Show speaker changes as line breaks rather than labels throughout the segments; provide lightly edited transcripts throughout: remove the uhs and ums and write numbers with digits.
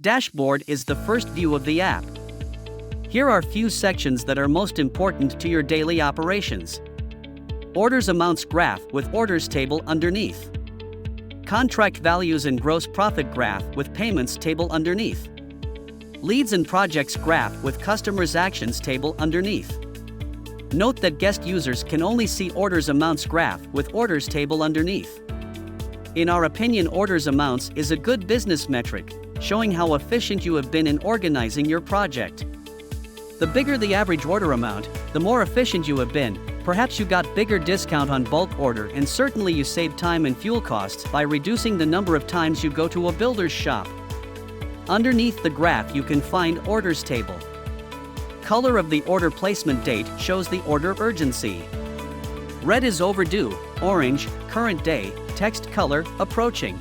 Dashboard is the first view of the app. Here are few sections that are most important to your daily operations. Orders amounts graph with orders table underneath. Contract values and gross profit graph with payments table underneath. Leads and projects graph with customers actions table underneath. Note that guest users can only see orders amounts graph with orders table underneath. In our opinion, orders amounts is a good business metric, showing how efficient you have been in organizing your project. The bigger the average order amount, the more efficient you have been. Perhaps you got bigger discount on bulk order, and certainly you save time and fuel costs by reducing the number of times you go to a builder's shop. Underneath the graph you can find orders table. Color of the order placement date shows the order urgency. Red is overdue, orange, current day, text color, approaching.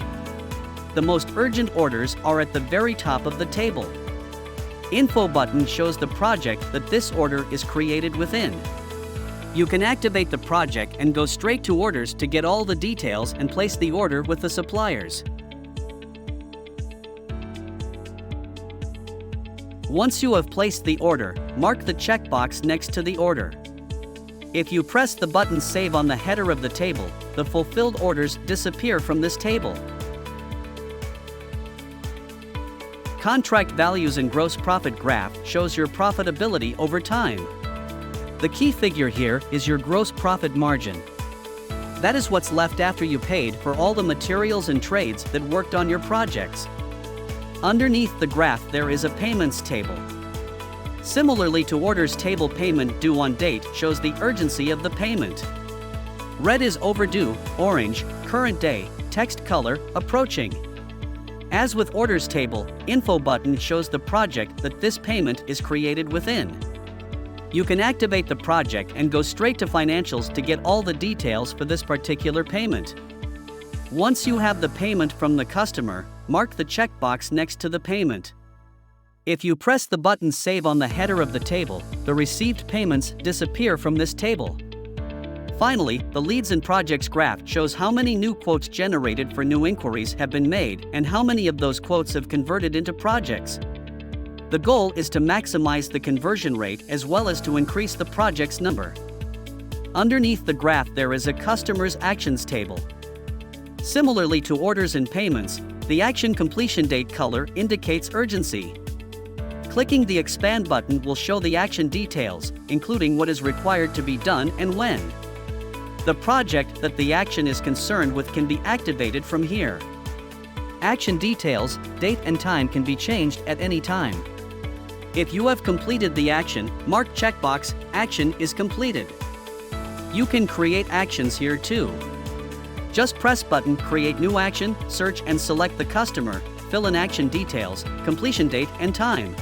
The most urgent orders are at the very top of the table. Info button shows the project that this order is created within. You can activate the project and go straight to orders to get all the details and place the order with the suppliers. Once you have placed the order, mark the checkbox next to the order. If you press the button Save on the header of the table, the fulfilled orders disappear from this table. Contract values and gross profit graph shows your profitability over time. The key figure here is your gross profit margin. That is what's left after you paid for all the materials and trades that worked on your projects. Underneath the graph there is a payments table. Similarly to orders table, payment due on date shows the urgency of the payment. Red is overdue, orange, current day, text color, approaching. As with orders table, info button shows the project that this payment is created within. You can activate the project and go straight to financials to get all the details for this particular payment. Once you have the payment from the customer, mark the checkbox next to the payment. If you press the button Save on the header of the table, the received payments disappear from this table. Finally, the leads and projects graph shows how many new quotes generated for new inquiries have been made and how many of those quotes have converted into projects. The goal is to maximize the conversion rate as well as to increase the project's number. Underneath the graph there is a customer's actions table. Similarly to orders and payments, the action completion date color indicates urgency. Clicking the expand button will show the action details, including what is required to be done and when. The project that the action is concerned with can be activated from here. Action details, date and time can be changed at any time. If you have completed the action, mark checkbox, action is completed. You can create actions here too. Just press button Create New Action, search and select the customer, fill in action details, completion date and time.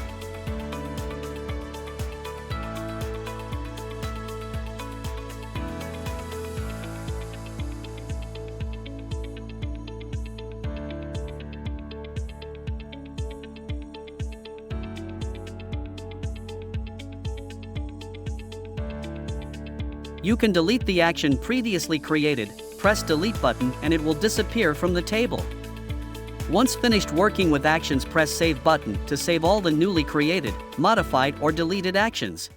You can delete the action previously created, press delete button and it will disappear from the table. Once finished working with actions, press save button to save all the newly created, modified or deleted actions.